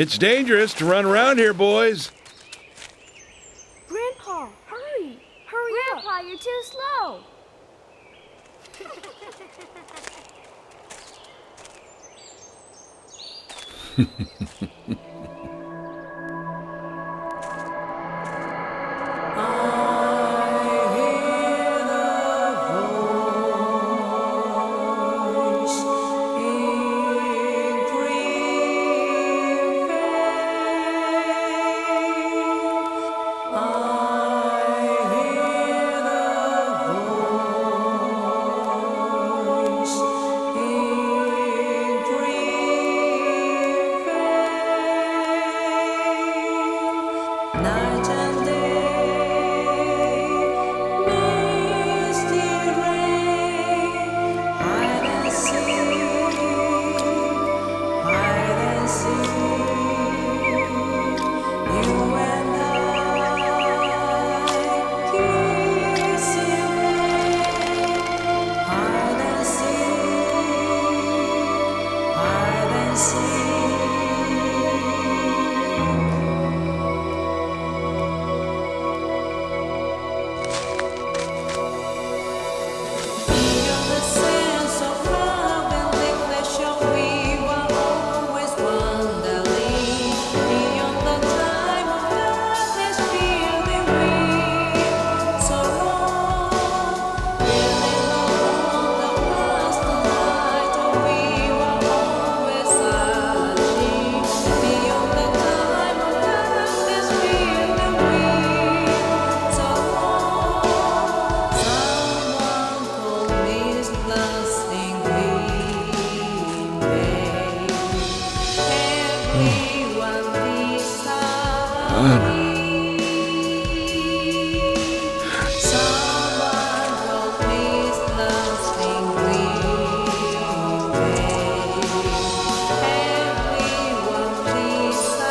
It's dangerous to run around here, boys. Grandpa, hurry! Hurry up! Grandpa, you're too slow. Night and day, misty rain, hide and seek, hide and seek. You and I kiss in rain, hide and seek, hide and seek. Beyond the sense of love and neglection, we were always wandering. Beyond the time of darkness, fear the wind so long. Really long the past night, we were always searching. Beyond the time of darkness, fear the wind so long. Someone told me it's lasting green bay. Everyone disagrees. Someone told me it's lasting green bay. Everyone disagrees.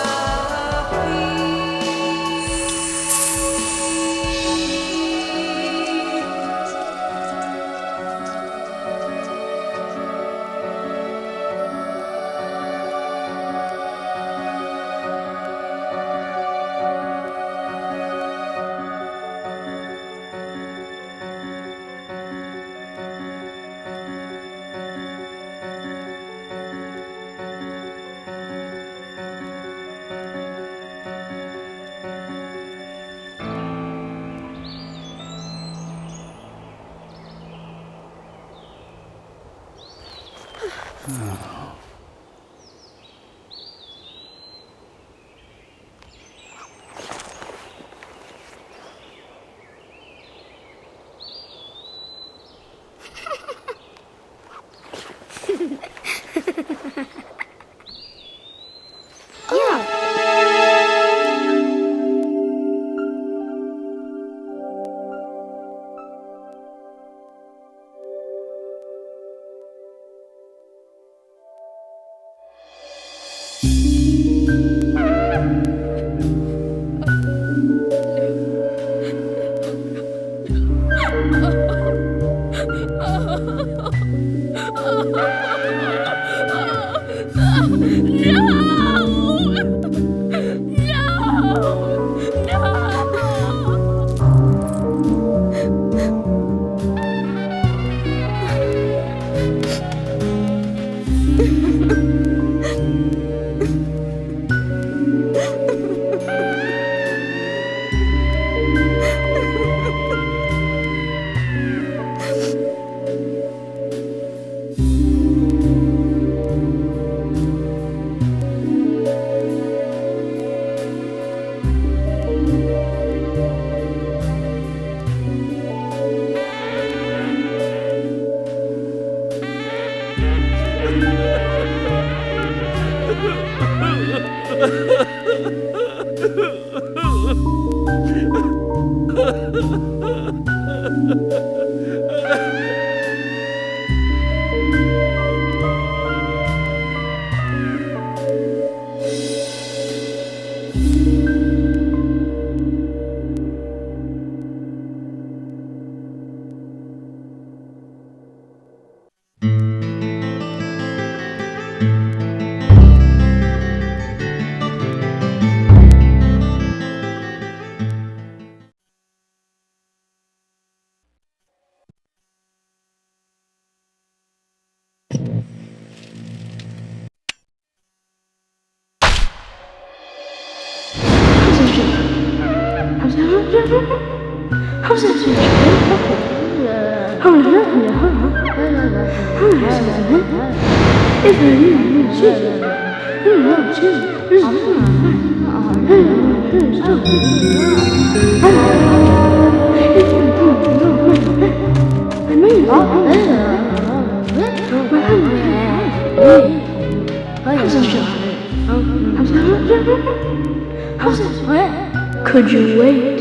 Could you wait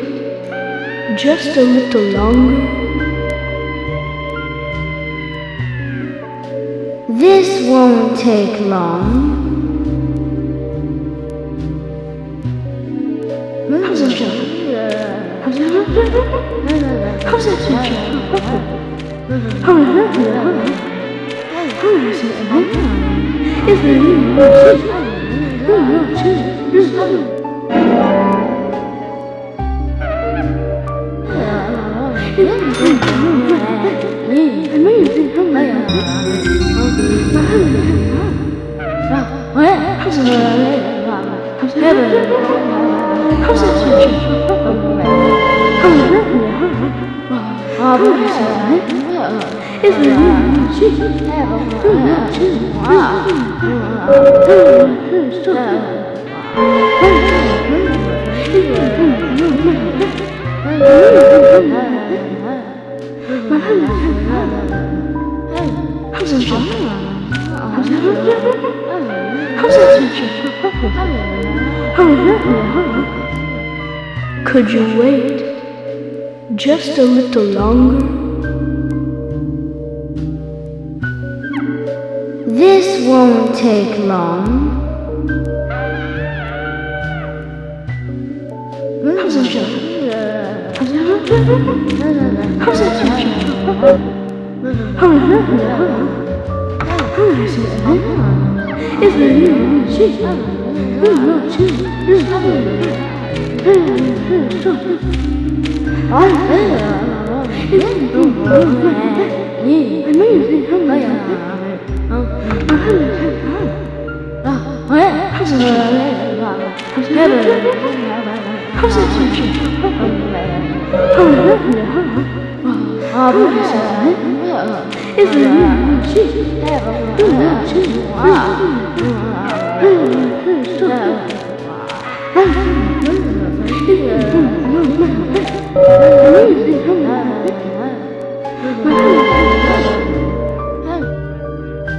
just a little longer? This won't take long. Could you wait just a little longer? This won't take long.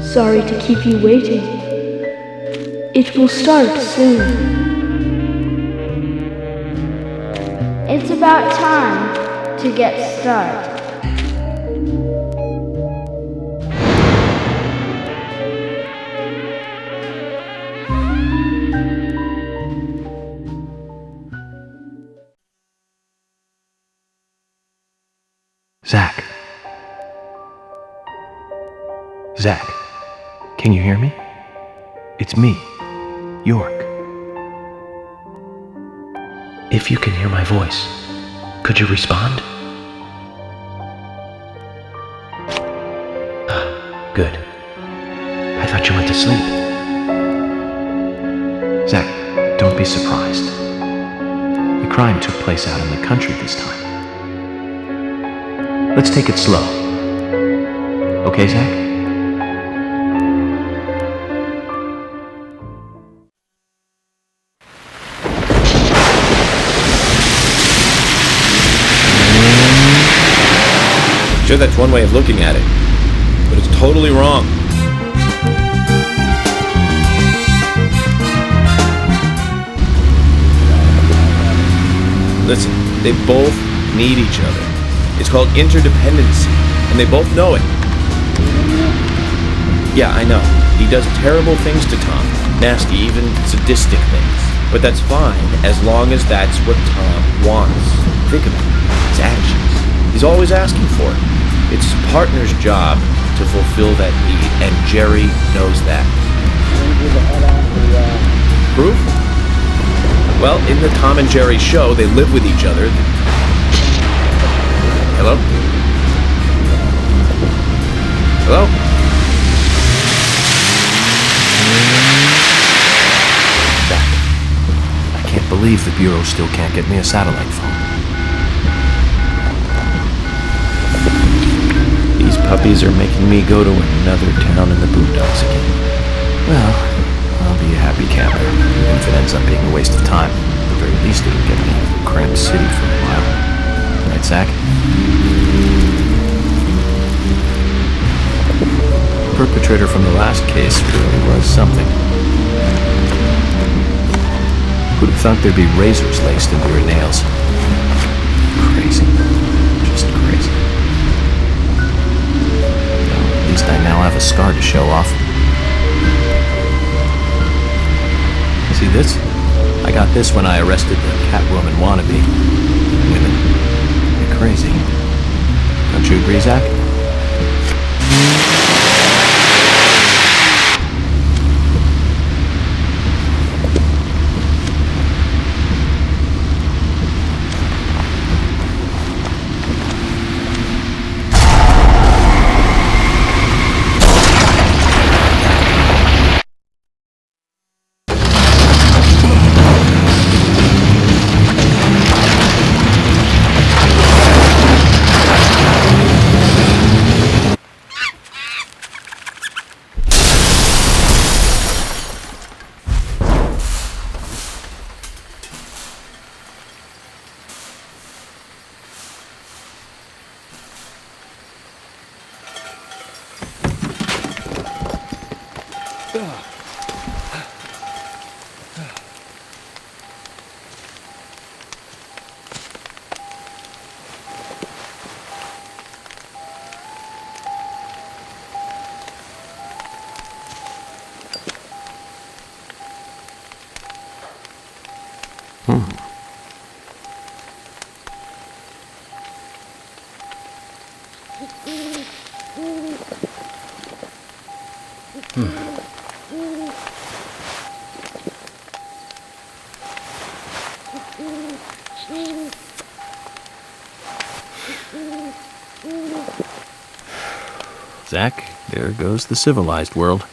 Sorry to keep you waiting. It will start soon. It's about time to get started. Zach. Zach, can you hear me? It's me, York. If you can hear my voice, could you respond? Ah, good. I thought you went to sleep. Zach, don't be surprised. The crime took place out in the country this time. Let's take it slow. Okay, Zach? Sure, that's one way of looking at it, but it's totally wrong. Listen, they both need each other. It's called interdependency, and they both know it. Yeah, I know. He does terrible things to Tom. Nasty, even sadistic things. But that's fine, as long as that's what Tom wants. Think about it. His actions. He's always asking for it. It's his partner's job to fulfill that need, and Jerry knows that. Proof? Well, in the Tom and Jerry show, they live with each other. Hello? Hello? Zach, I can't believe the Bureau still can't get me a satellite phone. puppies are making me go to another town in the boondocks again. Well, I'll be a happy camper, even if it ends up being a waste of time. At the very least, it'll get me out of the cramped city for a while. Right, Zach? The perpetrator from the last case really was something. Who'd have thought there'd be razors laced into her nails? Crazy. Just crazy. Well, at least I now have a scar to show off. See this? I got this when I arrested the Catwoman wannabe. Women. They're crazy. Don't you agree, Zach? Zach, there goes the civilized world.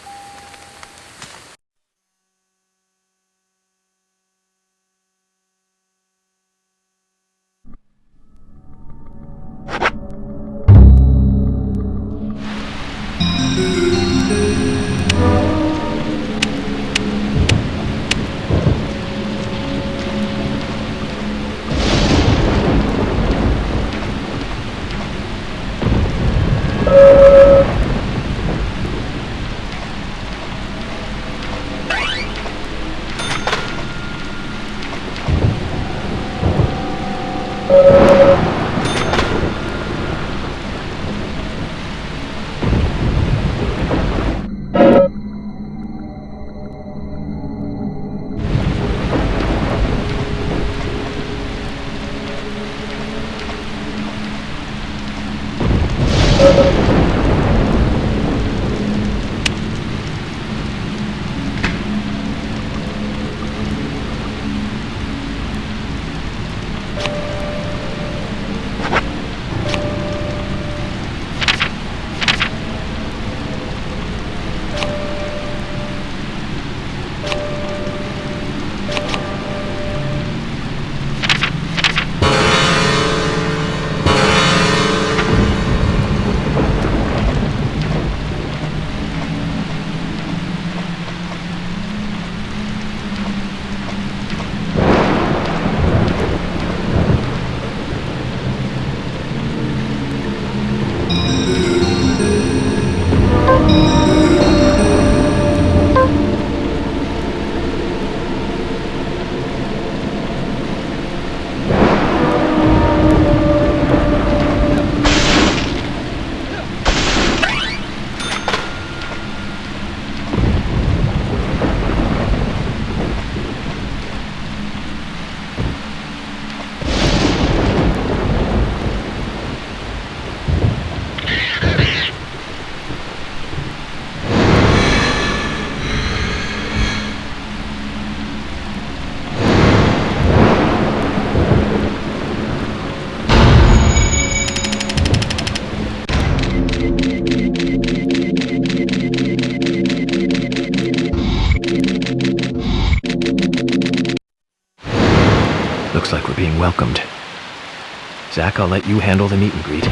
Looks like we're being welcomed. Zach, I'll let you handle the meet and greet.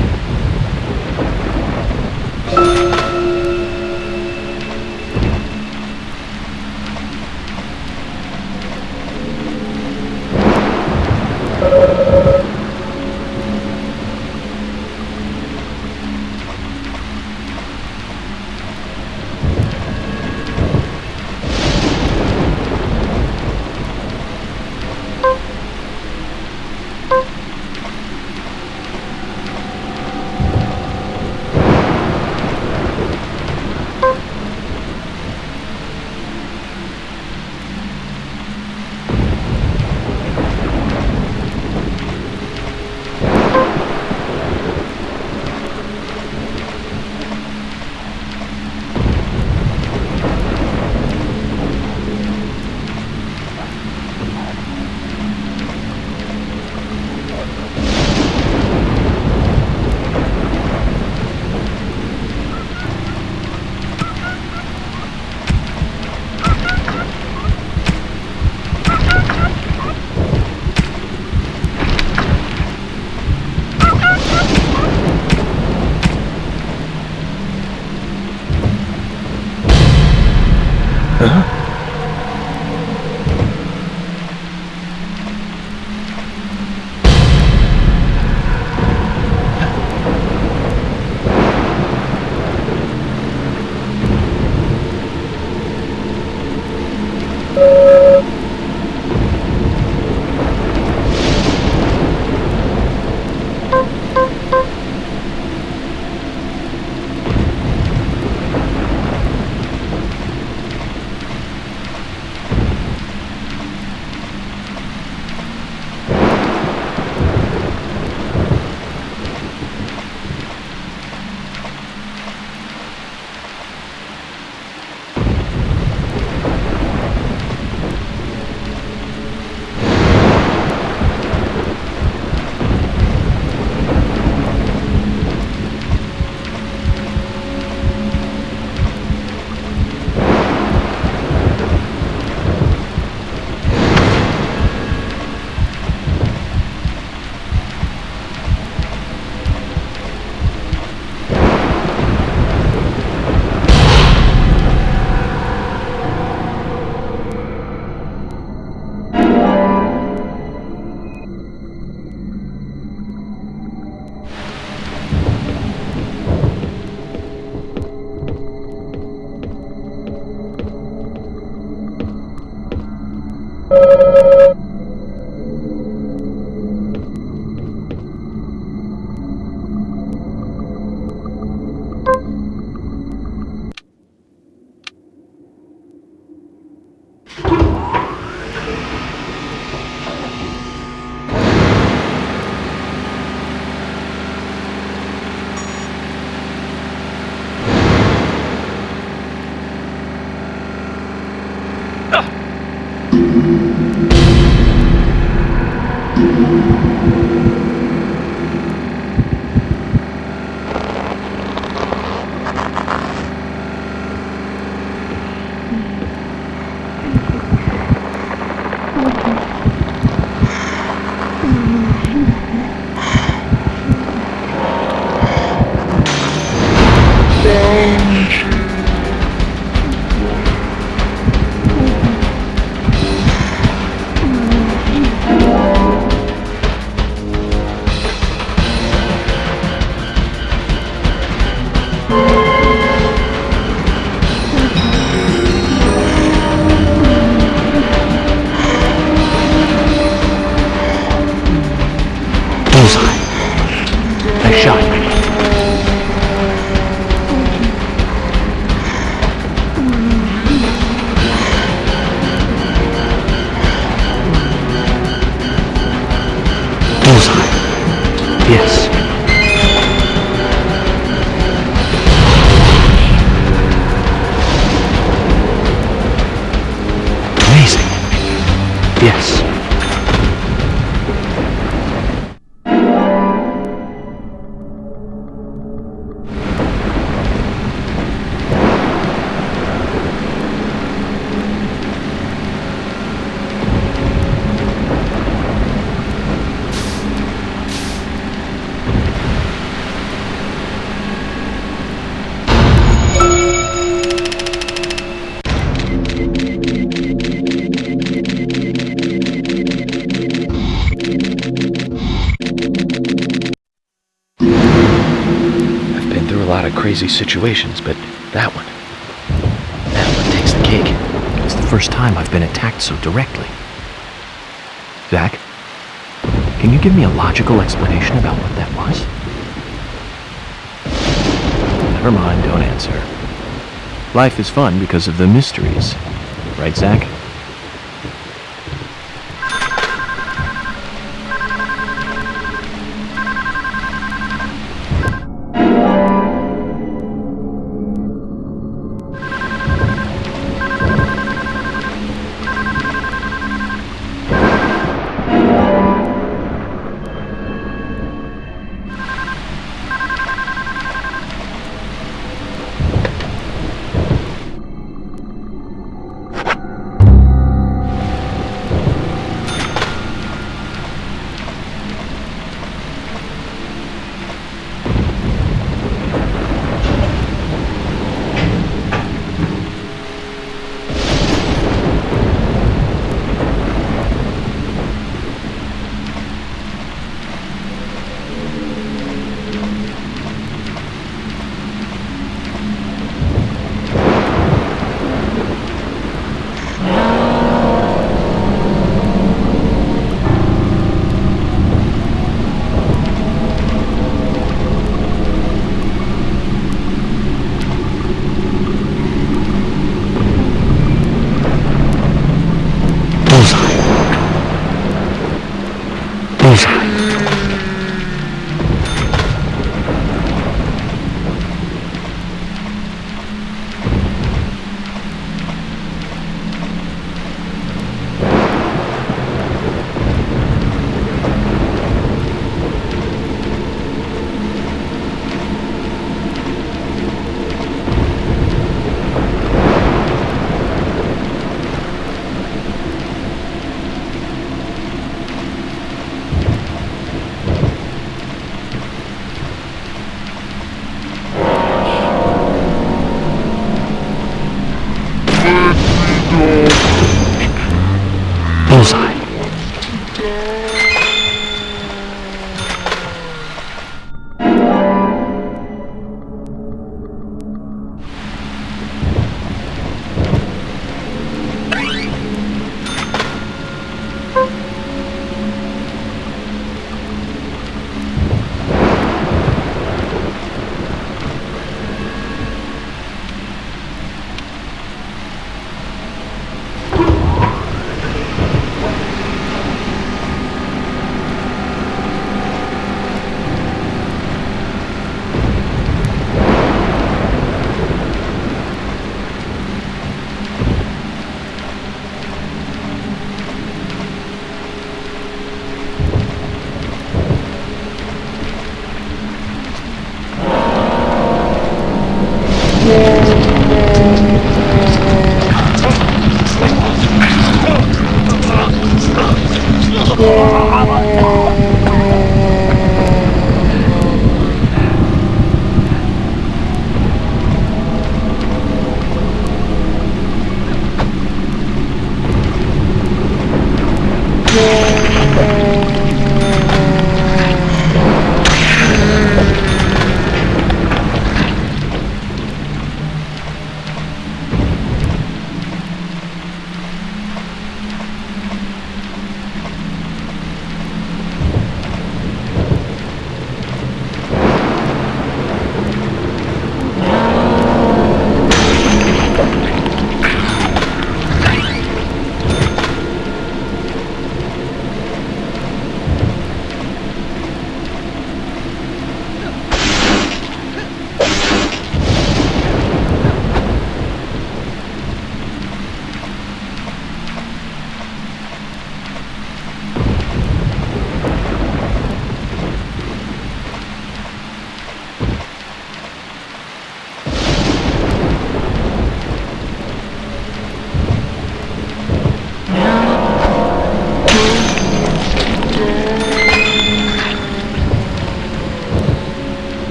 Nice shot. Bullseye. Yes. Amazing. Yes. lot of crazy situations, but that one takes the cake. It's the first time I've been attacked so directly. Zach, can you give me a logical explanation about what that was? Never mind, don't answer. Life is fun because of the mysteries. Right, Zach?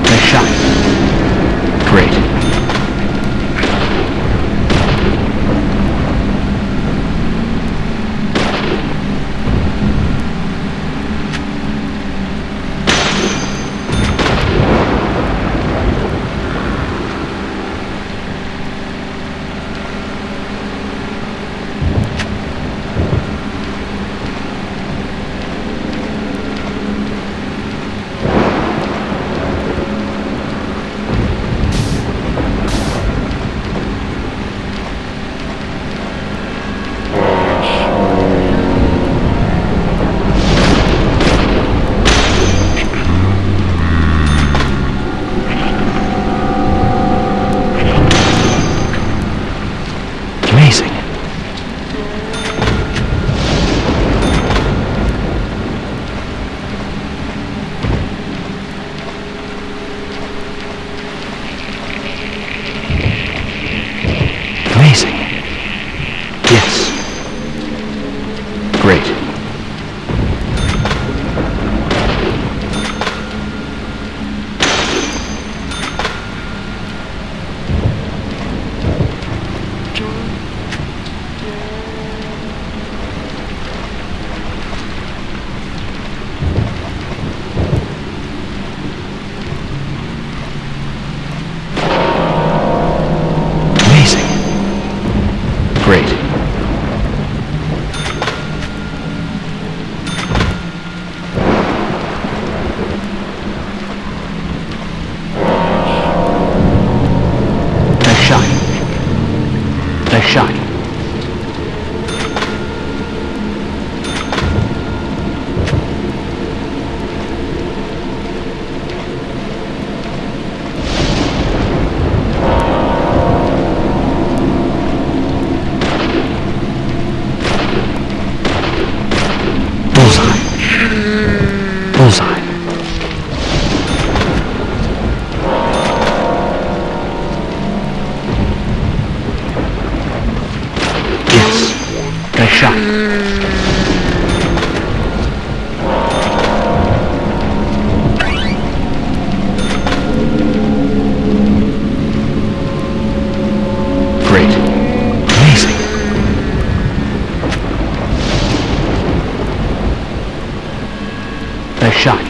Nice shot. Great. Amazing. Amazing. Yes. Great. Amazing. Great. Nice shot. Nice shot. Bullseye. Bullseye. Yes. Nice shot. Great. Amazing. Nice shot.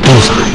Bullseye.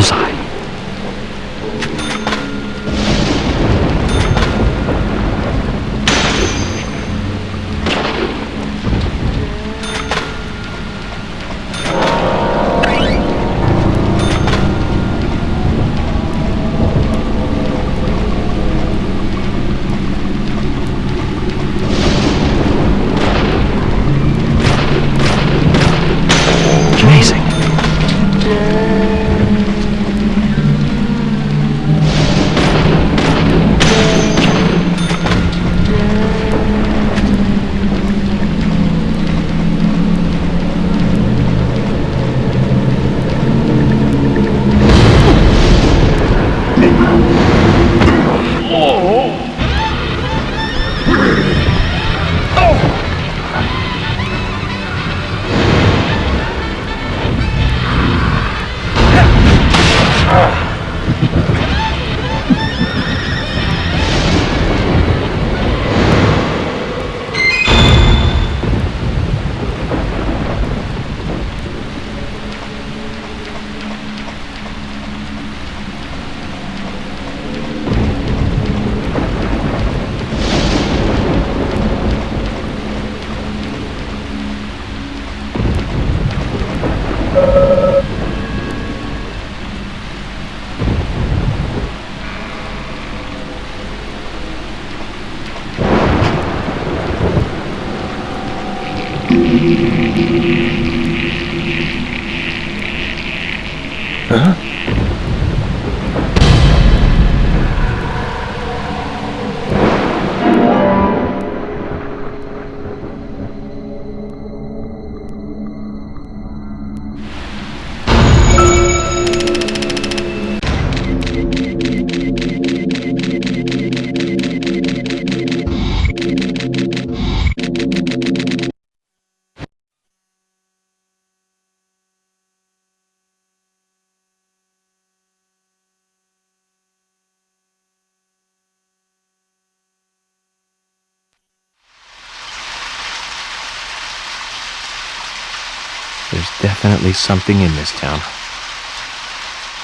Bullseye. Amazing. Huh? There's definitely something in this town.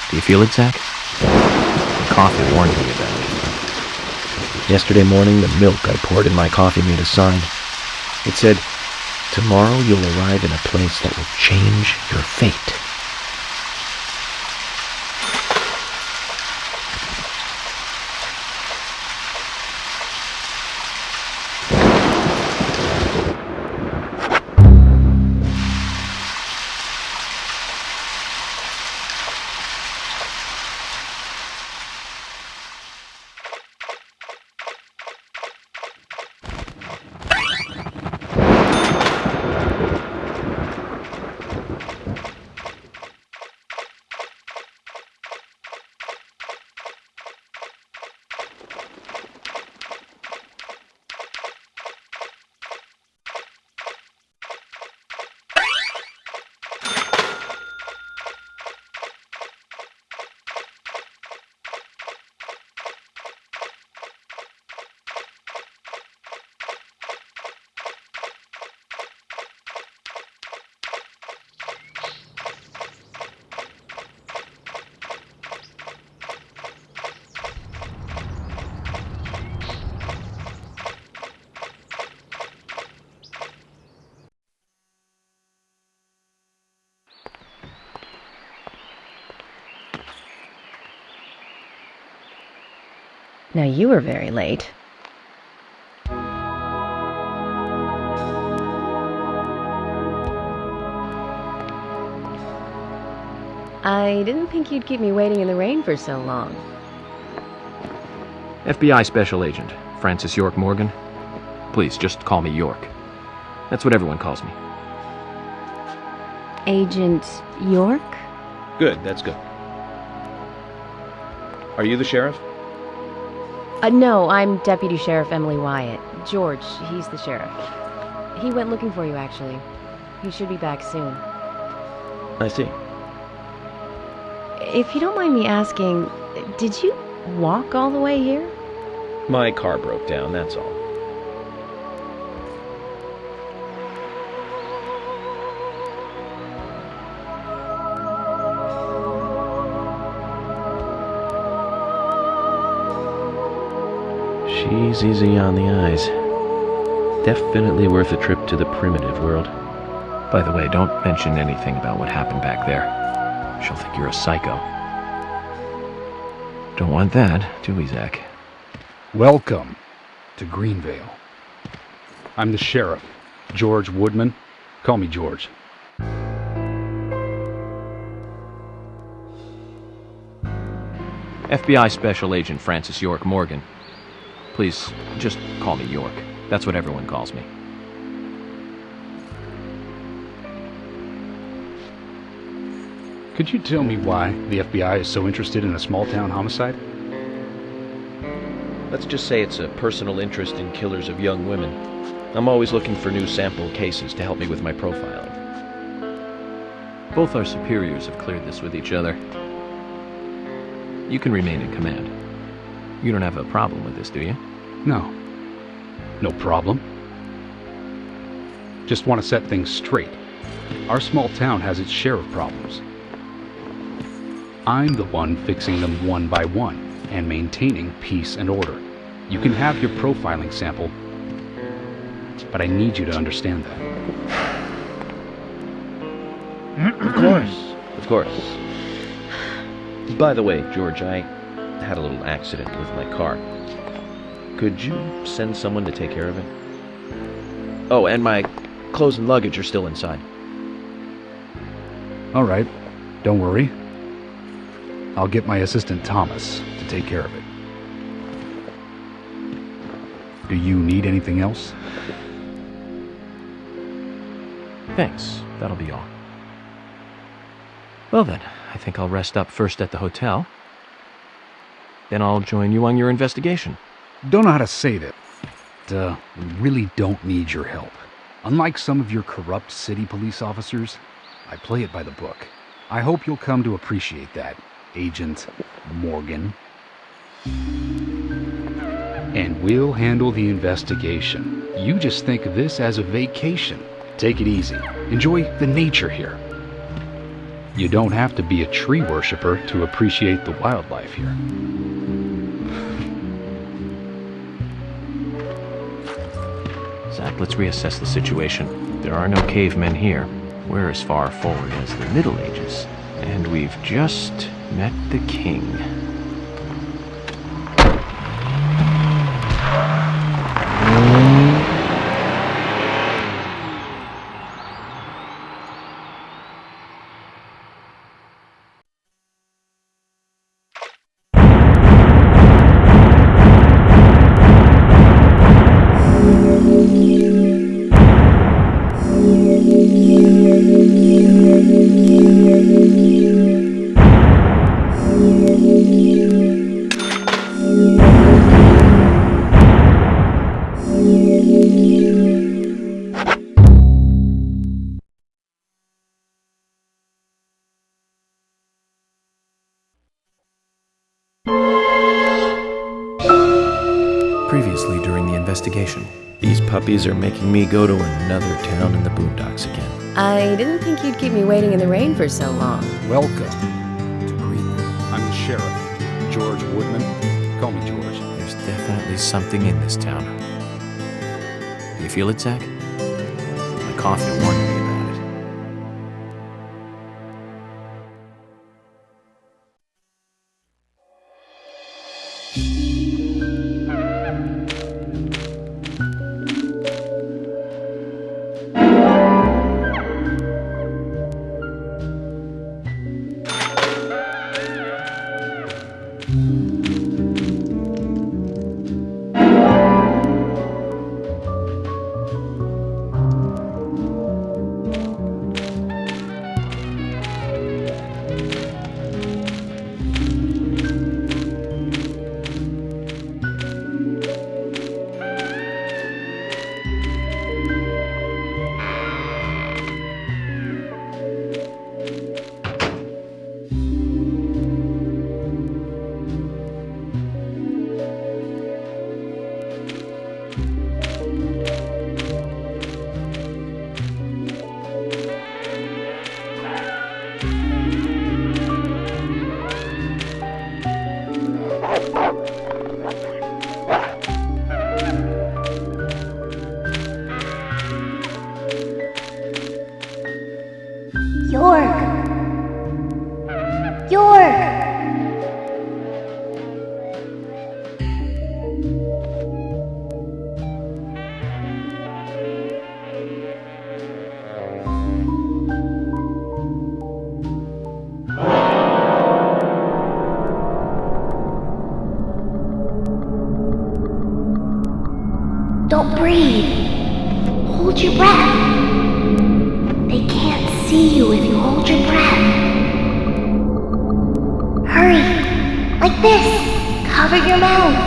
Do you feel it, Zach? The coffee warned me about it. Yesterday morning, the milk I poured in my coffee made a sign. It said, "Tomorrow you'll arrive in a place that will change your fate." Now you were very late. I didn't think you'd keep me waiting in the rain for so long. FBI Special Agent, Francis York Morgan. Please, just call me York. That's what everyone calls me. Agent York? Good, that's good. Are you the sheriff? No, I'm Deputy Sheriff Emily Wyatt. George, he's the sheriff. He went looking for you, actually. He should be back soon. I see. If you don't mind me asking, did you walk all the way here? My car broke down, that's all. She's easy on the eyes. Definitely worth a trip to the primitive world. By the way, don't mention anything about what happened back there. She'll think you're a psycho. Don't want that, do we, Zach? Welcome to Greenvale. I'm the sheriff, George Woodman. Call me George. FBI Special Agent Francis York Morgan. Please, just call me York. That's what everyone calls me. Could you tell me why the FBI is so interested in a small-town homicide? Let's just say it's a personal interest in killers of young women. I'm always looking for new sample cases to help me with my profiling. Both our superiors have cleared this with each other. You can remain in command. You don't have a problem with this, do you? No. No problem. Just want to set things straight. Our small town has its share of problems. I'm the one fixing them one by one and maintaining peace and order. You can have your profiling sample, but I need you to understand that. Of course. Of course. By the way, George, I had a little accident with my car. Could you send someone to take care of it? Oh, and my clothes and luggage are still inside. All right, don't worry. I'll get my assistant Thomas to take care of it. Do you need anything else? Thanks. That'll be all. Well then, I think I'll rest up first at the hotel. Then I'll join you on your investigation. Don't know how to say that. We really don't need your help. Unlike some of your corrupt city police officers, I play it by the book. I hope you'll come to appreciate that, Agent Morgan. And we'll handle the investigation. You just think of this as a vacation. Take it easy. Enjoy the nature here. You don't have to be a tree worshiper to appreciate the wildlife here. Zach, let's reassess the situation. There are no cavemen here. We're as far forward as the Middle Ages. And we've just met the king. Previously during the investigation. These puppies are making me go to another town in the boondocks again. I didn't think you'd keep me waiting in the rain for so long. Welcome to Greenville. I'm the sheriff, George Woodman. Call me George. There's definitely something in this town. Do you feel it, Zach? My coffee warned me about it. York! York! Don't breathe. Hold your breath. They can't see you if you hold your breath. Hurry. Like this. Cover your mouth.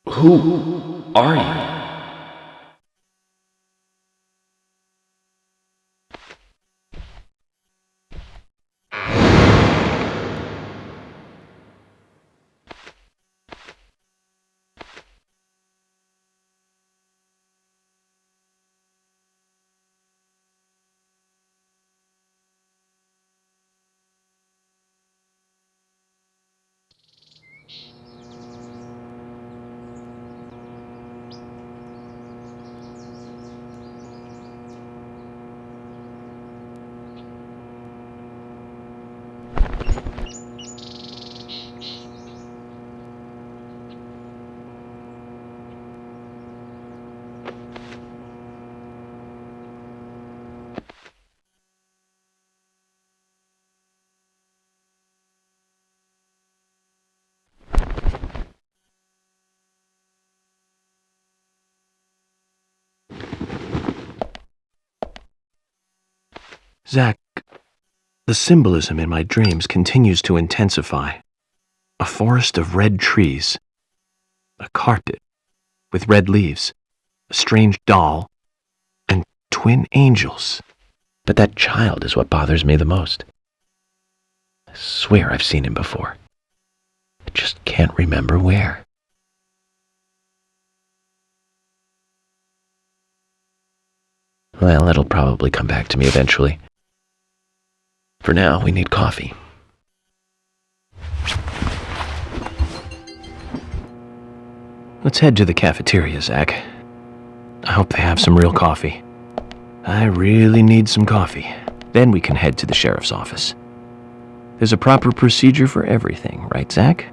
Who are you? Zach, the symbolism in my dreams continues to intensify. A forest of red trees, a carpet with red leaves, a strange doll, and twin angels. But that child is what bothers me the most. I swear I've seen him before. I just can't remember where. Well, it'll probably come back to me eventually. For now, we need coffee. Let's head to the cafeteria, Zach. I hope they have some real coffee. I really need some coffee. Then we can head to the sheriff's office. There's a proper procedure for everything, right, Zach?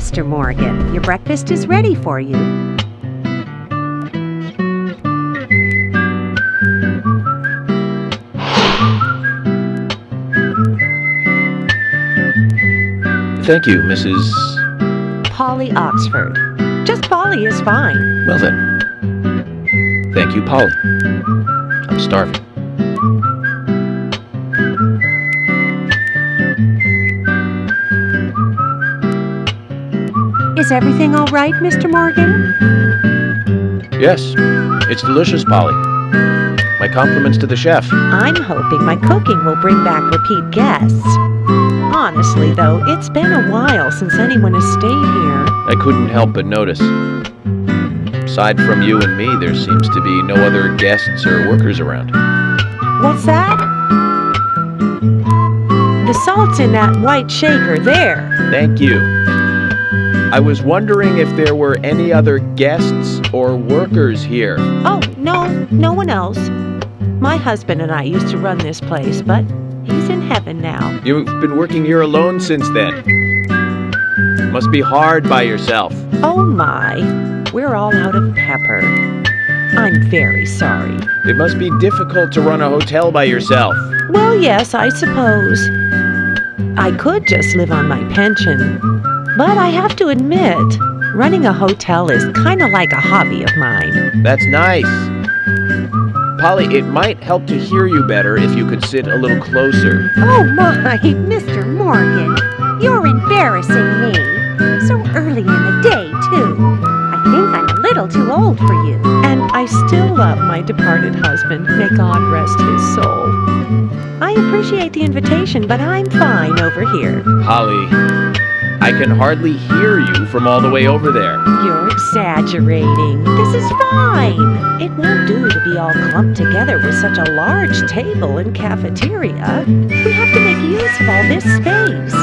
Mr. Morgan. Your breakfast is ready for you. Thank you, Mrs. Polly Oxford. Just Polly is fine. Well then. Thank you, Polly. I'm starving. Is everything all right, Mr. Morgan? Yes, it's delicious, Polly. My compliments to the chef. I'm hoping my cooking will bring back repeat guests. Honestly, though, it's been a while since anyone has stayed here. I couldn't help but notice. Aside from you and me, there seems to be no other guests or workers around. What's that? The salt's in that white shaker there. Thank you. I was wondering if there were any other guests or workers here. Oh, no one else. My husband and I used to run this place, but he's in heaven now. You've been working here alone since then. Must be hard by yourself. Oh my, we're all out of pepper. I'm very sorry. It must be difficult to run a hotel by yourself. Well, yes, I suppose. I could just live on my pension. But I have to admit, running a hotel is kind of like a hobby of mine. That's nice. Polly, it might help to hear you better if you could sit a little closer. Oh my, Mr. Morgan, you're embarrassing me. So early in the day, too. I think I'm a little too old for you. And I still love my departed husband. May God rest his soul. I appreciate the invitation, but I'm fine over here. Polly, I can hardly hear you from all the way over there. You're exaggerating. This is fine. It won't do to be all clumped together with such a large table and cafeteria. We have to make use of all this space.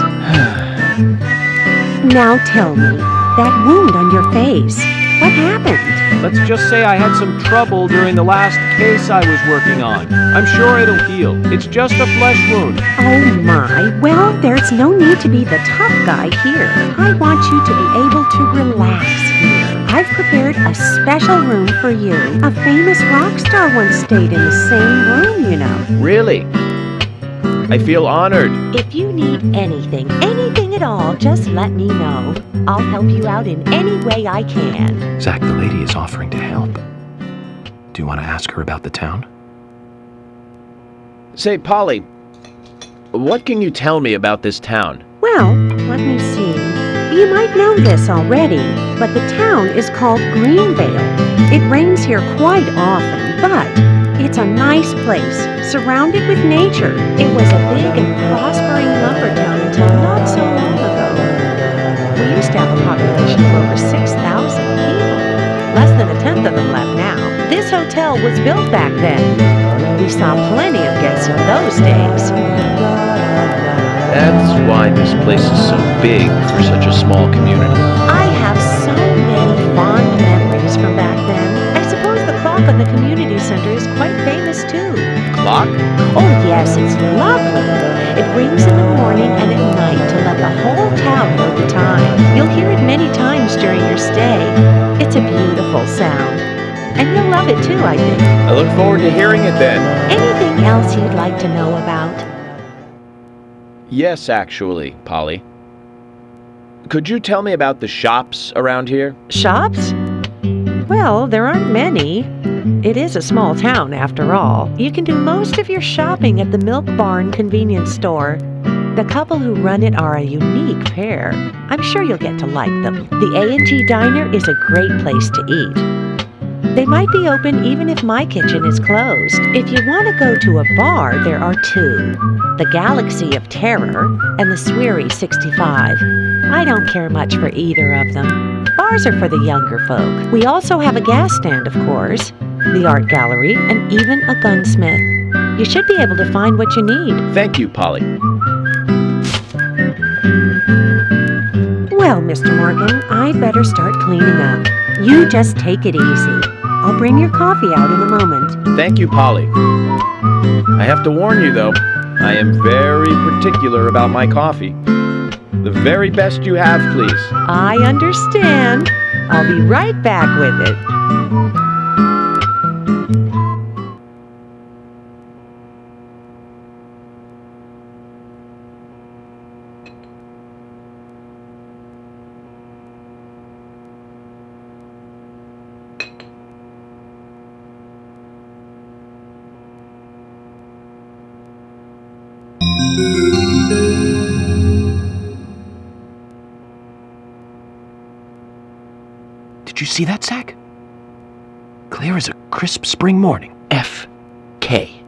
Now tell me, that wound on your face, what happened? Let's just say I had some trouble during the last case I was working on. I'm sure it'll heal. It's just a flesh wound. Oh my, well, there's no need to be the tough guy here. I want you to be able to relax here. I've prepared a special room for you. A famous rock star once stayed in the same room, you know. Really? I feel honored. If you need anything at all, just let me know. I'll help you out in any way I can. Zach, the lady is offering to help. Do you want to ask her about the town? Say, Polly, what can you tell me about this town? Well, let me see. You might know this already, but the town is called Greenvale. It rains here quite often, but it's a nice place, surrounded with nature. It was a big and prospering lumber town until not so long ago. We used to have a population of over 6,000 people. Less than a tenth of them left now. This hotel was built back then. We saw plenty of guests in those days. That's why this place is so big for such a small community. I have so many fond memories from back then. I suppose the clock on the community center is quite famous too. Clock? Oh yes, it's lovely. It rings in the morning and at night to let the whole town know the time. You'll hear it many times during your stay. It's a beautiful sound. And you'll love it too, I think. I look forward to hearing it then. Anything else you'd like to know about? Yes, actually, Polly. Could you tell me about the shops around here? Shops? Well, there aren't many. It is a small town, after all. You can do most of your shopping at the Milk Barn convenience store. The couple who run it are a unique pair. I'm sure you'll get to like them. The A&G Diner is a great place to eat. They might be open even if my kitchen is closed. If you want to go to a bar, there are two. The Galaxy of Terror and the Sweary 65. I don't care much for either of them. Bars are for the younger folk. We also have a gas stand, of course, the art gallery, and even a gunsmith. You should be able to find what you need. Thank you, Polly. Well, Mr. Morgan, I'd better start cleaning up. You just take it easy. I'll bring your coffee out in a moment. Thank you, Polly. I have to warn you, though, I am very particular about my coffee. The very best you have, please. I understand. I'll be right back with it. Did you see that, Zach? Clear as a crisp spring morning. F.K.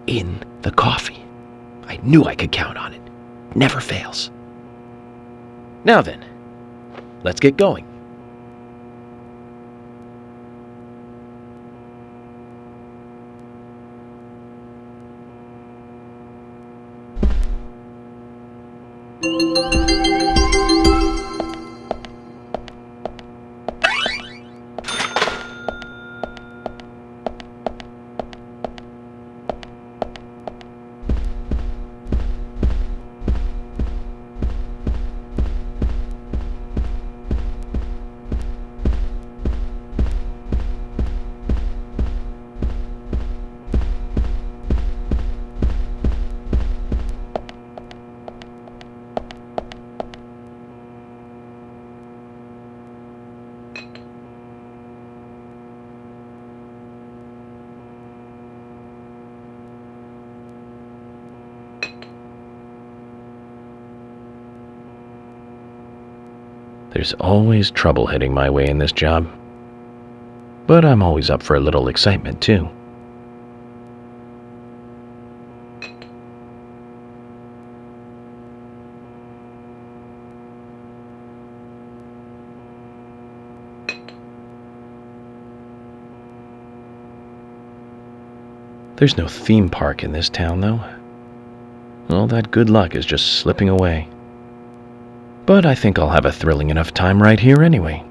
in the coffee. I knew I could count on it. Never fails. Now then, let's get going. There's always trouble heading my way in this job. But I'm always up for a little excitement, too. There's no theme park in this town, though. All that good luck is just slipping away. But I think I'll have a thrilling enough time right here anyway.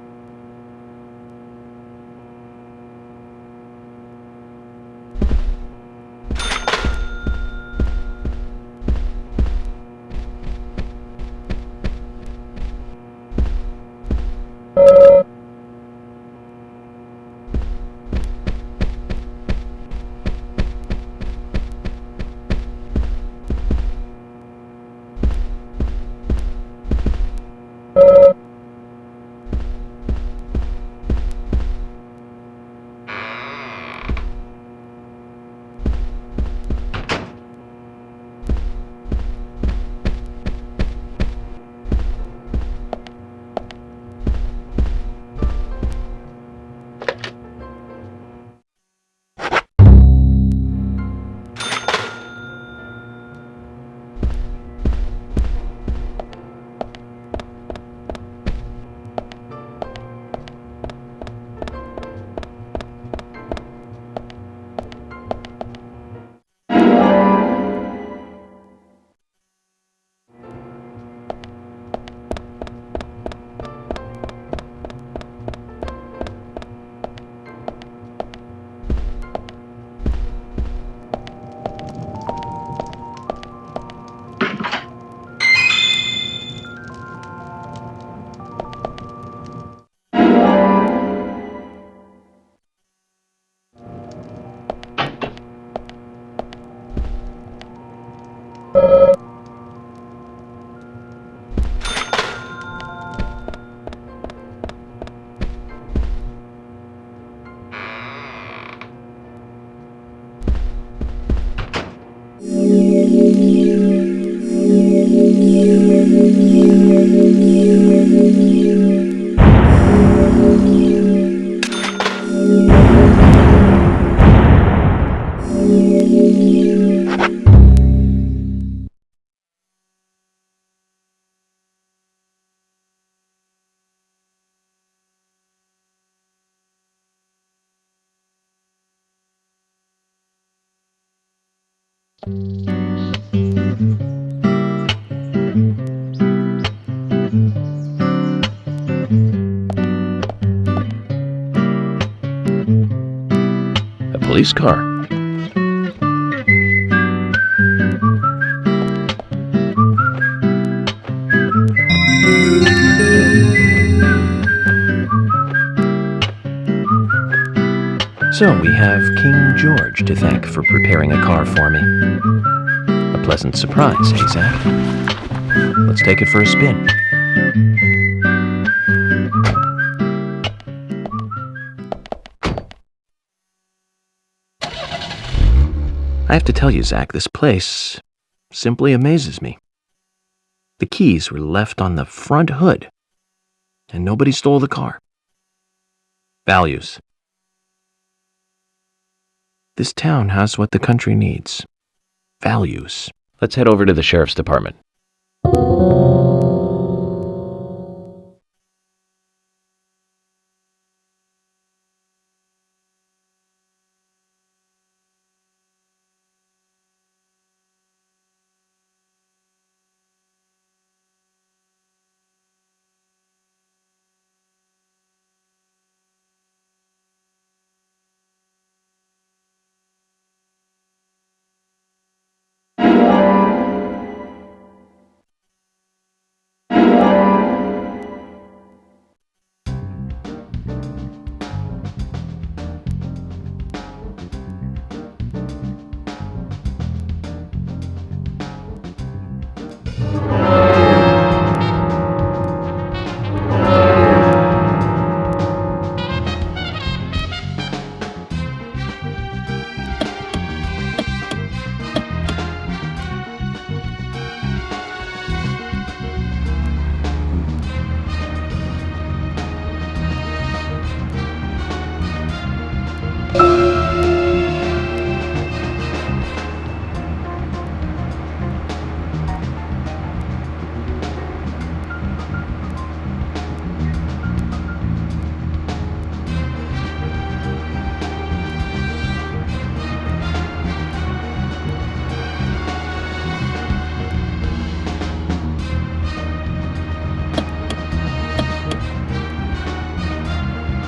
A police car. So we have King George to thank for preparing a car for me. A pleasant surprise, eh, Zach? Let's take it for a spin. I have to tell you, Zach, this place simply amazes me. The keys were left on the front hood, and nobody stole the car. Values. This town has what the country needs. Values. Let's head over to the sheriff's department.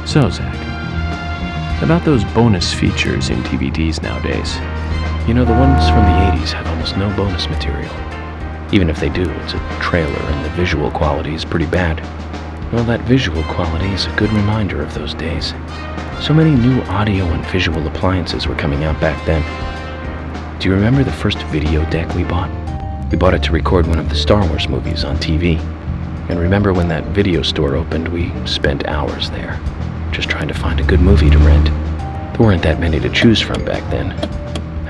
So, Zach, about those bonus features in DVDs nowadays. You know, the ones from the 80s had almost no bonus material. Even if they do, it's a trailer and the visual quality is pretty bad. Well, that visual quality is a good reminder of those days. So many new audio and visual appliances were coming out back then. Do you remember the first video deck we bought? We bought it to record one of the Star Wars movies on TV. And remember when that video store opened, we spent hours there, just trying to find a good movie to rent. There weren't that many to choose from back then.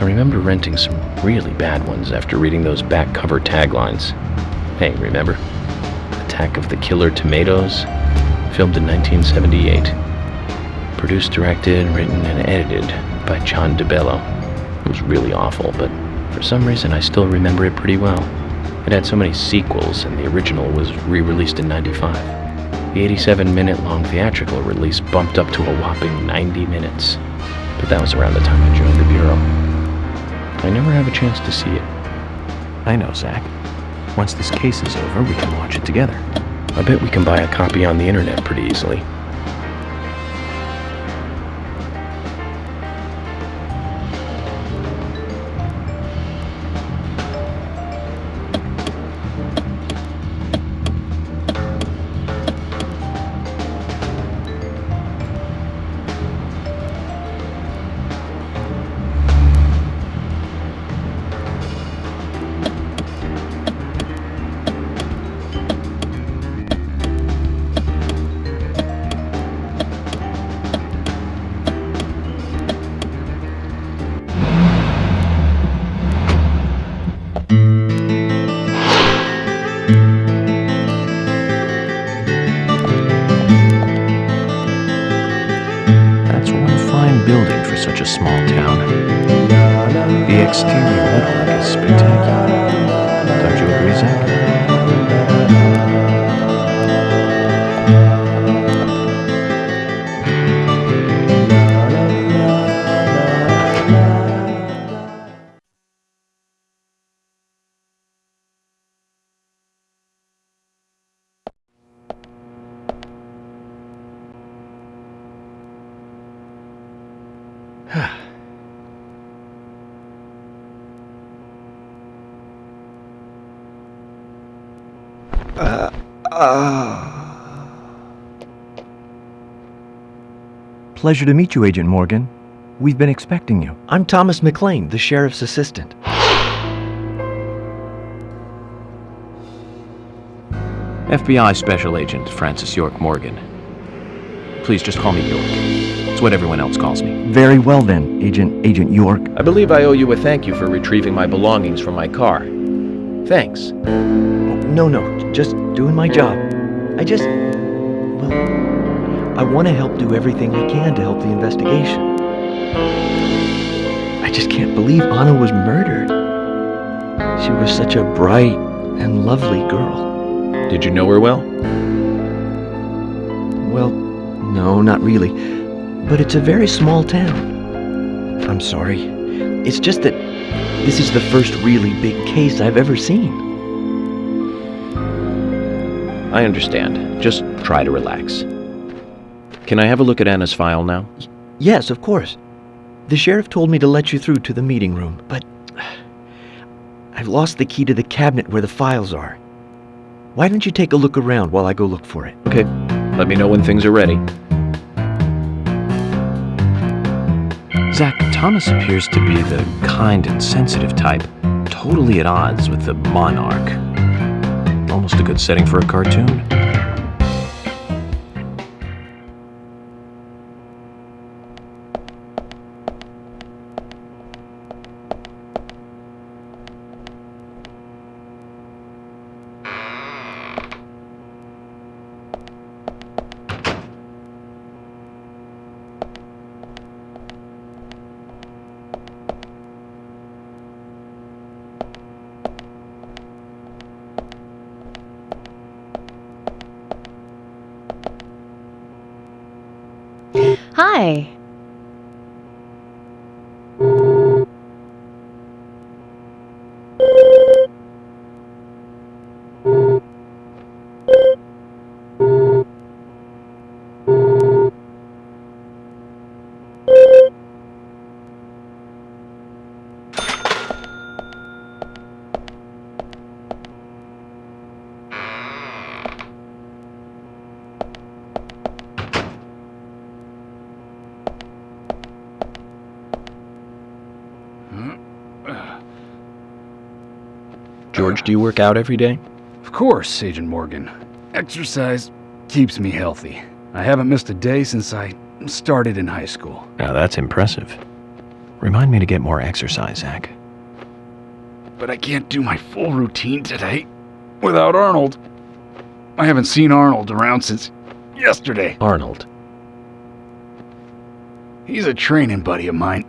I remember renting some really bad ones after reading those back cover taglines. Hey, remember? Attack of the Killer Tomatoes? Filmed in 1978. Produced, directed, written, and edited by John DeBello. It was really awful, but for some reason I still remember it pretty well. It had so many sequels, and the original was re-released in '95. The 87-minute-long theatrical release bumped up to a whopping 90 minutes. But that was around the time I joined the Bureau. I never have a chance to see it. I know, Zach. Once this case is over, we can watch it together. I bet we can buy a copy on the internet pretty easily. Building for such a small town. The exterior woodwork is spectacular. Don't you agree, Zach? Pleasure to meet you, Agent Morgan. We've been expecting you. I'm Thomas McLean, the sheriff's assistant. FBI Special Agent Francis York Morgan. Please just call me York. It's what everyone else calls me. Very well then, Agent York. I believe I owe you a thank you for retrieving my belongings from my car. Thanks. No, just doing my job. I want to help do everything I can to help the investigation. I just can't believe Anna was murdered. She was such a bright and lovely girl. Did you know her well? Well, no, not really. But it's a very small town. I'm sorry. It's just that this is the first really big case I've ever seen. I understand. Just try to relax. Can I have a look at Anna's file now? Yes, of course. The sheriff told me to let you through to the meeting room, but I've lost the key to the cabinet where the files are. Why don't you take a look around while I go look for it? Okay. Let me know when things are ready. Zach, Thomas appears to be the kind and sensitive type, totally at odds with the monarch. Almost a good setting for a cartoon. Hi. George, do you work out every day? Of course, Agent Morgan. Exercise keeps me healthy. I haven't missed a day since I started in high school. Now that's impressive. Remind me to get more exercise, Zach. But I can't do my full routine today without Arnold. I haven't seen Arnold around since yesterday. Arnold. He's a training buddy of mine.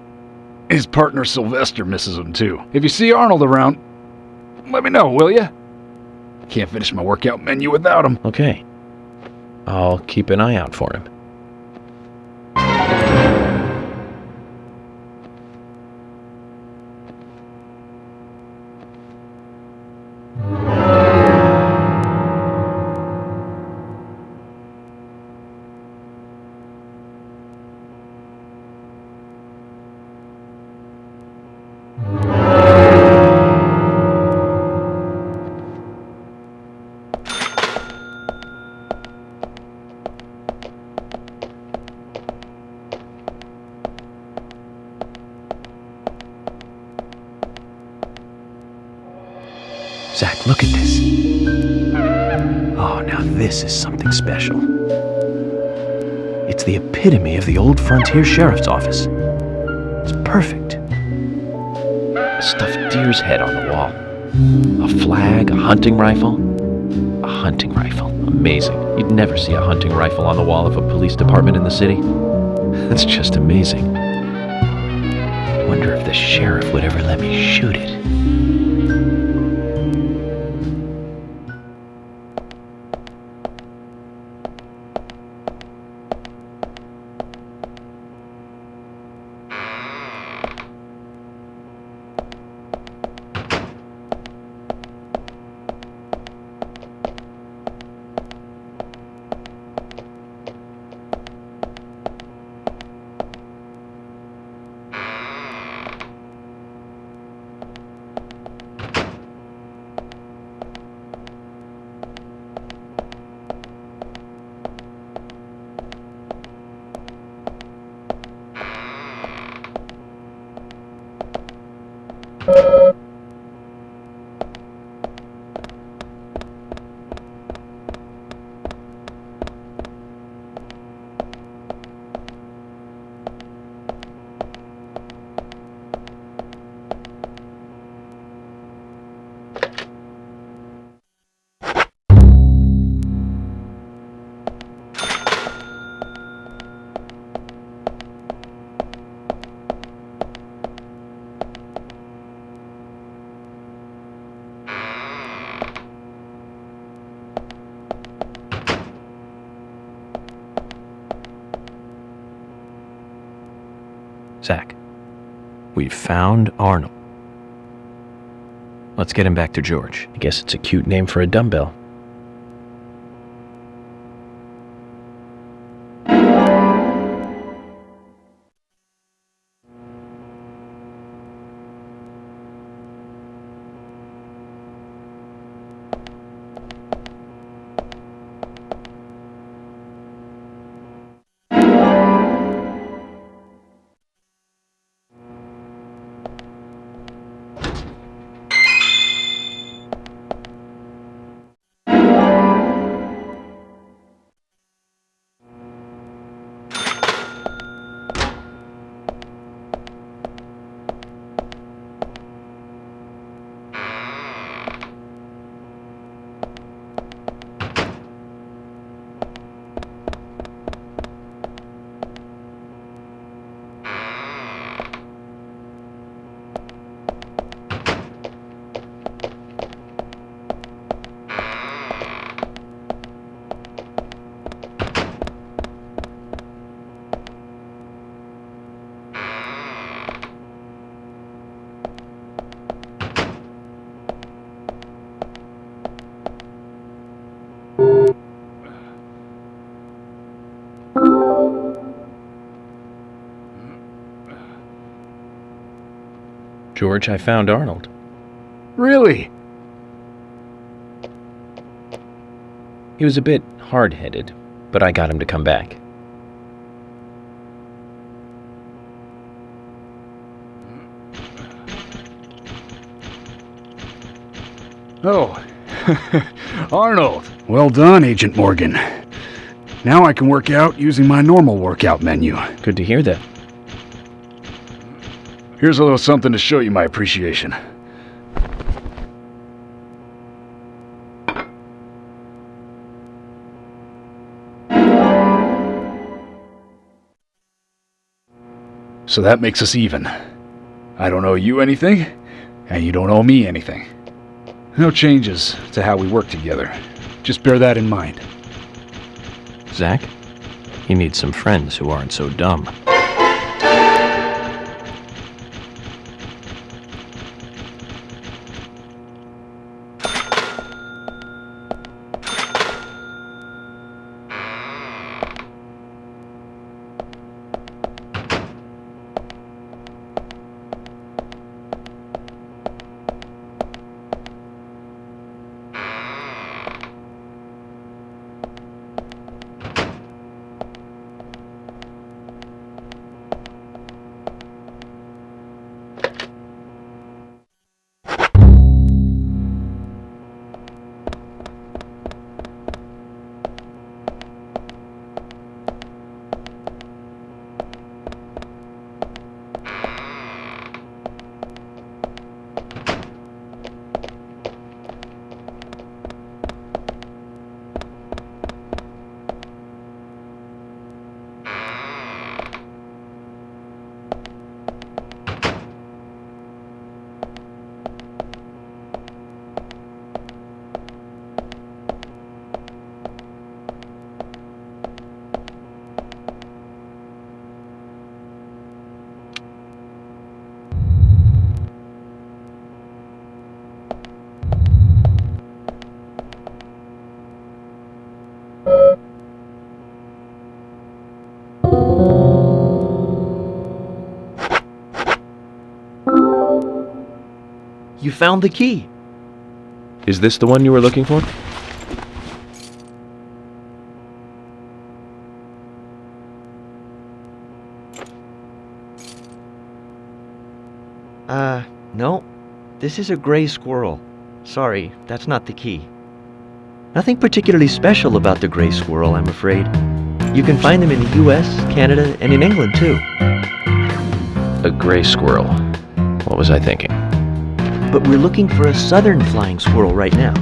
His partner Sylvester misses him too. If you see Arnold around, let me know, will ya? Can't finish my workout menu without him. Okay. I'll keep an eye out for him. Zach, look at this. Oh, now this is something special. It's the epitome of the old frontier sheriff's office. It's perfect. A stuffed deer's head on the wall. A flag, a hunting rifle. A hunting rifle. Amazing. You'd never see a hunting rifle on the wall of a police department in the city. That's just amazing. I wonder if the sheriff would ever let me shoot it. Zach, we found Arnold. Let's get him back to George. I guess it's a cute name for a dumbbell. George, I found Arnold. Really? He was a bit hard-headed, but I got him to come back. Oh, Arnold. Well done, Agent Morgan. Now I can work out using my normal workout menu. Good to hear that. Here's a little something to show you my appreciation. So that makes us even. I don't owe you anything, and you don't owe me anything. No changes to how we work together. Just bear that in mind. Zach, you need some friends who aren't so dumb. You found the key. Is this the one you were looking for? No. This is a gray squirrel. Sorry, that's not the key. Nothing particularly special about the gray squirrel, I'm afraid. You can find them in the US, Canada, and in England, too. A gray squirrel. What was I thinking? But we're looking for a southern flying squirrel right now.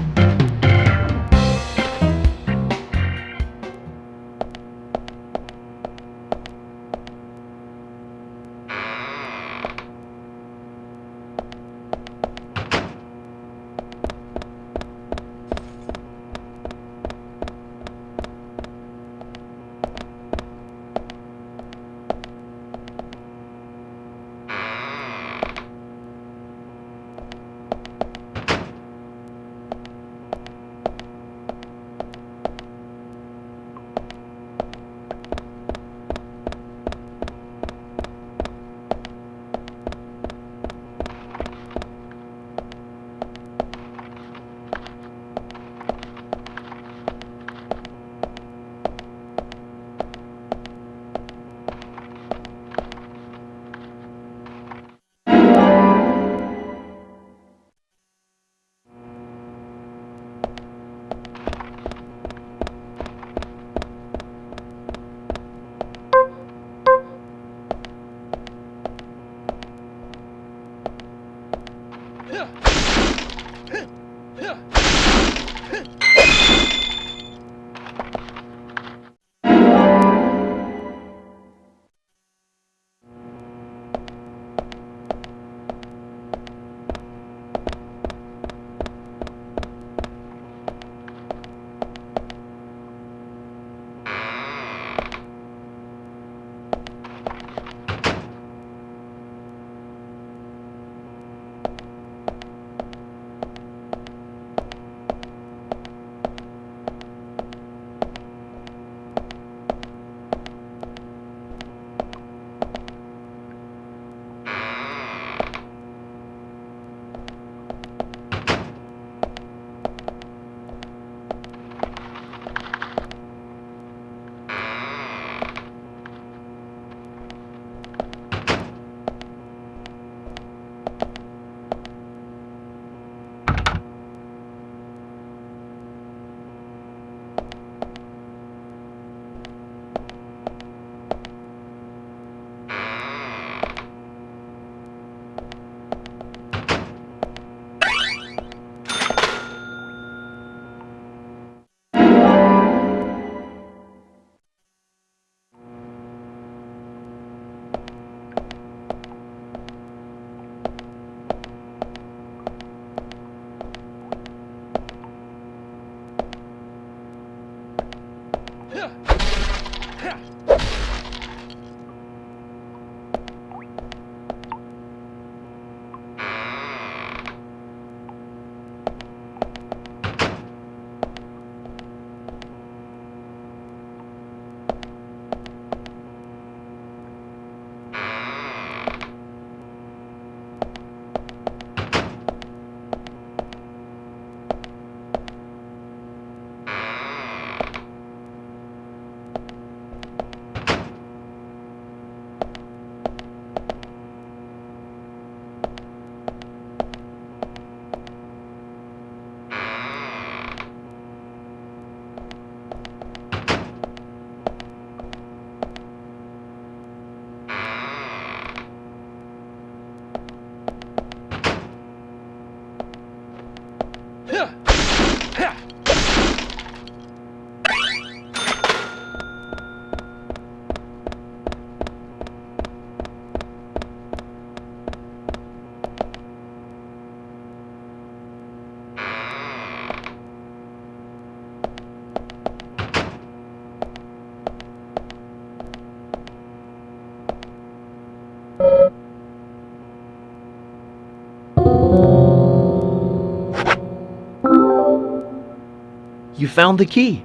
You found the key.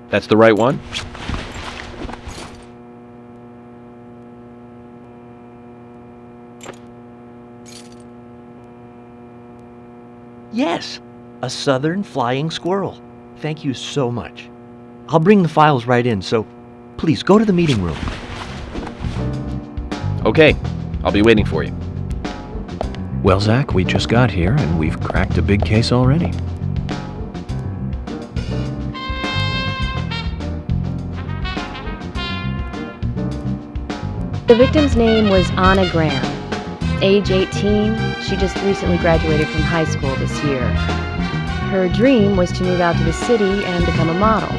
That's the right one? Yes, a southern flying squirrel. Thank you so much. I'll bring the files right in, so please go to the meeting room. Okay, I'll be waiting for you. Well, Zach, we just got here and we've cracked a big case already. The victim's name was Anna Graham. Age 18, she just recently graduated from high school this year. Her dream was to move out to the city and become a model.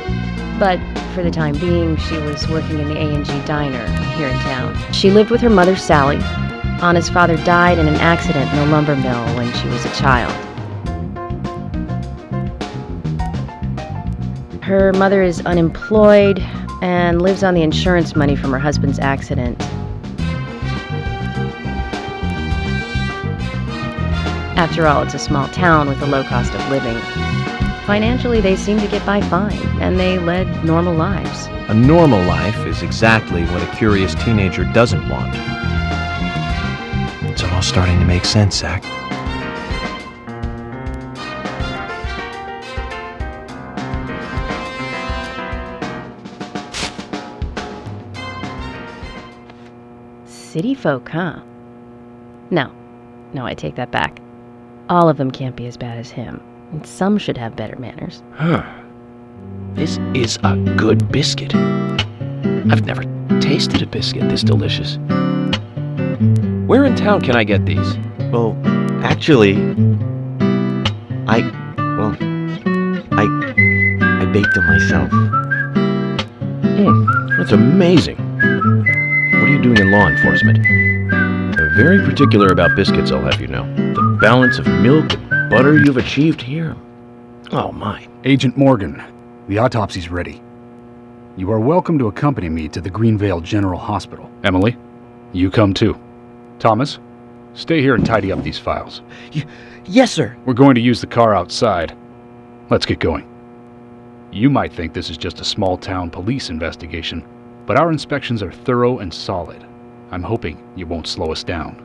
But for the time being, she was working in the A&G diner here in town. She lived with her mother, Sally. Anna's father died in an accident in a lumber mill when she was a child. Her mother is unemployed and lives on the insurance money from her husband's accident. After all, it's a small town with a low cost of living. Financially, they seem to get by fine, and they led normal lives. A normal life is exactly what a curious teenager doesn't want. It's all starting to make sense, Zach. City folk, huh? No, I take that back. All of them can't be as bad as him. And some should have better manners. Huh. This is a good biscuit. I've never tasted a biscuit this delicious. Where in town can I get these? Well, actually, I baked them myself. That's amazing. What are you doing in law enforcement? I'm very particular about biscuits, I'll have you know. The balance of milk and butter you've achieved here. Oh, my. Agent Morgan, the autopsy's ready. You are welcome to accompany me to the Greenvale General Hospital. Emily, you come too. Thomas, stay here and tidy up these files. Yes, sir. We're going to use the car outside. Let's get going. You might think this is just a small-town police investigation, but our inspections are thorough and solid. I'm hoping you won't slow us down.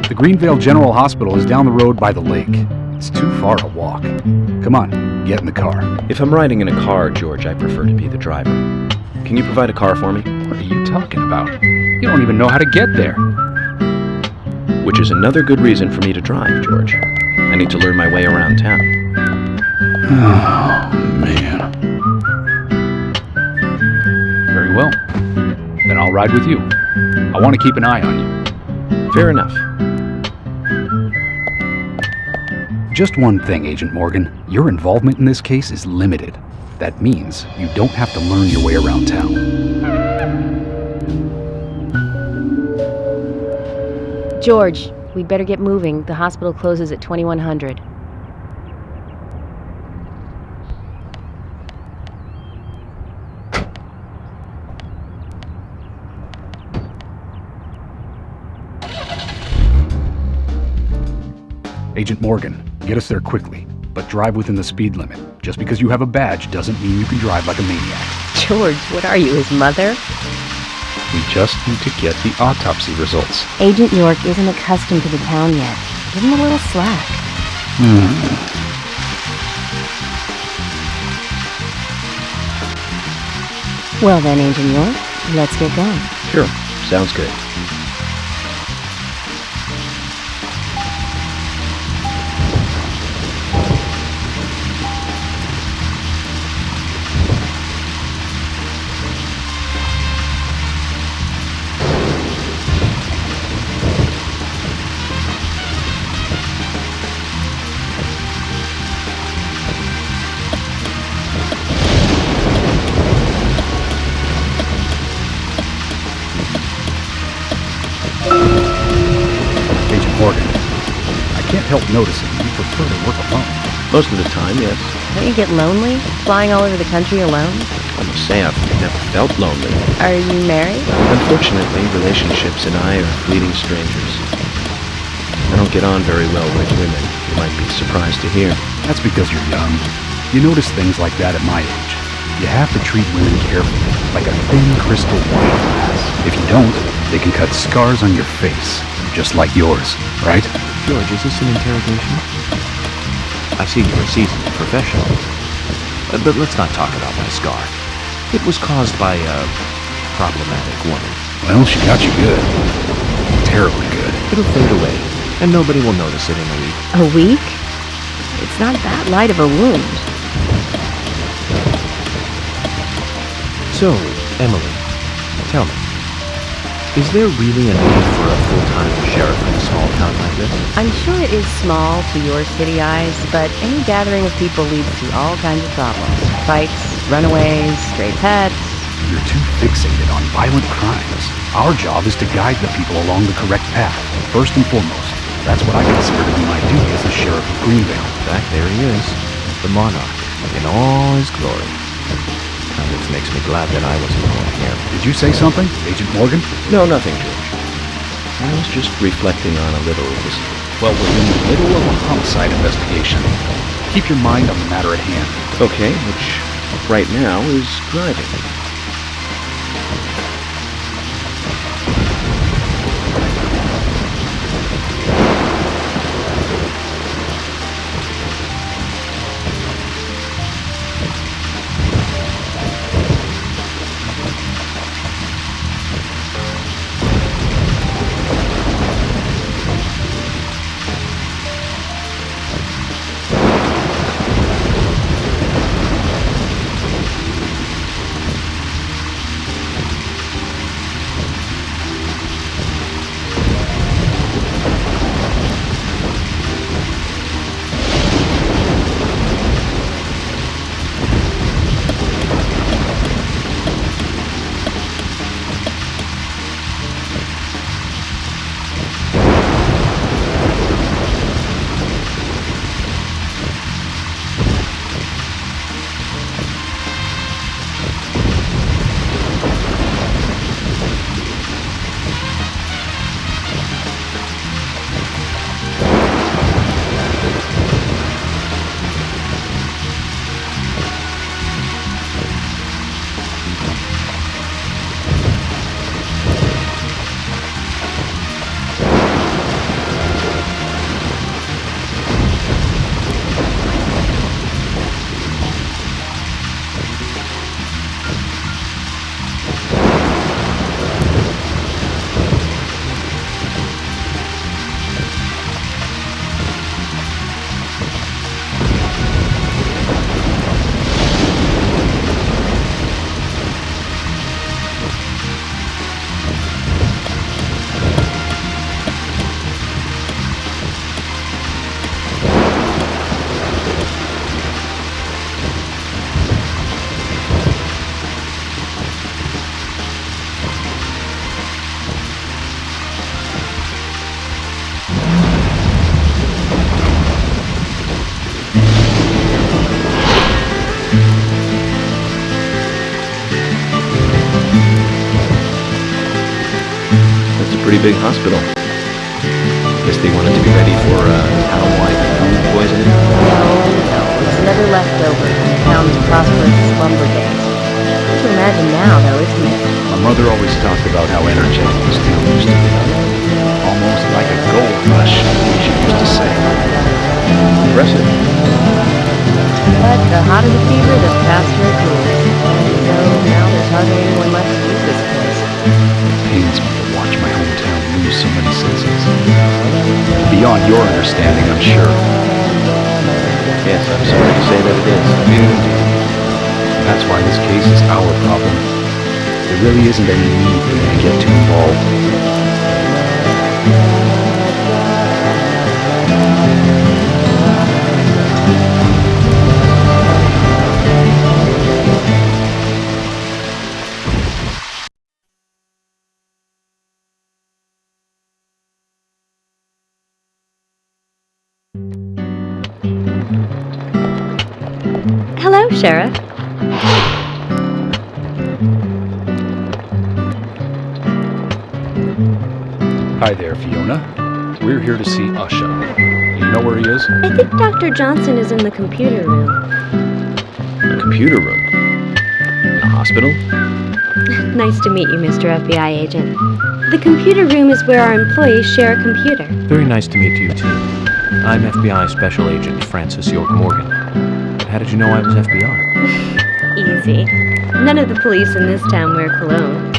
The Greenvale General Hospital is down the road by the lake. It's too far to walk. Come on, get in the car. If I'm riding in a car, George, I prefer to be the driver. Can you provide a car for me? What are you talking about? You don't even know how to get there. Which is another good reason for me to drive, George. I need to learn my way around town. Oh, man. Very well. Then I'll ride with you. I want to keep an eye on you. Fair enough. Just one thing, Agent Morgan. Your involvement in this case is limited. That means you don't have to learn your way around town. George, we'd better get moving. The hospital closes at 2100. Agent Morgan, get us there quickly, but drive within the speed limit. Just because you have a badge doesn't mean you can drive like a maniac. George, what are you, his mother? We just need to get the autopsy results. Agent York isn't accustomed to the town yet. Give him a little slack. Well then, Agent York, let's get going. Sure, sounds good. help noticing, you prefer to work alone. Most of the time, yes. Don't you get lonely flying all over the country alone? I must say I've never felt lonely. Are you married? Unfortunately, relationships and I are fleeting strangers. I don't get on very well with women, you might be surprised to hear. That's because you're young. You notice things like that at my age. You have to treat women carefully, like a thin crystal wine glass. If you don't, they can cut scars on your face, just like yours, right? George, is this an interrogation? I see you're a seasoned professional. But let's not talk about my scar. It was caused by a problematic woman. Well, she got you good. Terribly good. It'll fade away, and nobody will notice it in a week. A week? It's not that light of a wound. So, Emily, tell me, is there really a need for a full-time sheriff in a small town like this? I'm sure it is small to your city eyes, but any gathering of people leads to all kinds of problems. Fights, runaways, stray pets. You're too fixated on violent crimes. Our job is to guide the people along the correct path, first and foremost. That's what I consider to be my duty as the sheriff of Greenvale. In fact, there he is, the monarch, in all his glory. Now, this makes me glad that I wasn't born here. Did you say something, Agent Morgan? No, nothing, George. I was just reflecting on a little history. Well, we're in the middle of a homicide investigation. Keep your mind on the matter at hand. Okay, which right now is driving. Pretty big hospital. Guess they wanted to be ready for town-wide food poisoning. No, it's another leftover from the town's prosperous lumber days. Hard to imagine now, though, isn't it? My mother always talked about how energetic this town used to be. Almost like a gold rush, she used to say. Impressive. But the hotter the fever, the faster it cools. So now there's hardly anyone left to use this place. It pains me to watch my hometown lose so many citizens. Beyond your understanding, I'm sure. Yes, I'm sorry to say that it is. Indeed. That's why this case is our problem. There really isn't any need for me to get too involved. Sheriff. Hi there, Fiona. We're here to see Usha. Do you know where he is? I think Dr. Johnson is in the computer room. A computer room? In a hospital? Nice to meet you, Mr. FBI agent. The computer room is where our employees share a computer. Very nice to meet you, too. I'm FBI Special Agent Francis York Morgan. How did you know I was FBI? Easy. None of the police in this town wear cologne.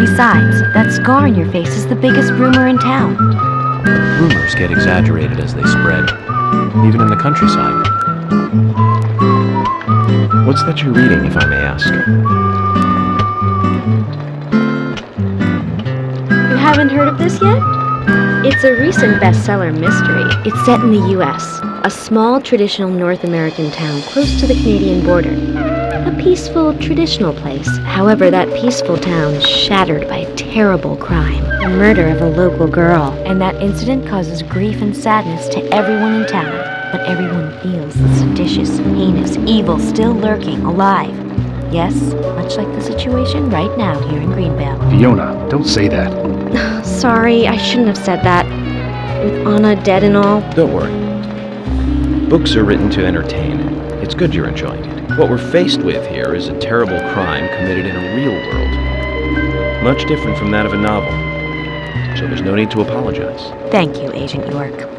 Besides, that scar on your face is the biggest rumor in town. Rumors get exaggerated as they spread, even in the countryside. What's that you're reading, if I may ask? You haven't heard of this yet? It's a recent bestseller mystery. It's set in the U.S., a small traditional North American town close to the Canadian border. A peaceful, traditional place. However, that peaceful town is shattered by a terrible crime. The murder of a local girl. And that incident causes grief and sadness to everyone in town. But everyone feels the seditious, heinous evil still lurking, alive. Yes, much like the situation right now here in Greenvale. Fiona, don't say that. Sorry, I shouldn't have said that. With Anna dead and all. Don't worry. Books are written to entertain. It's good you're enjoying it. What we're faced with here is a terrible crime committed in a real world. Much different from that of a novel. So there's no need to apologize. Thank you, Agent York.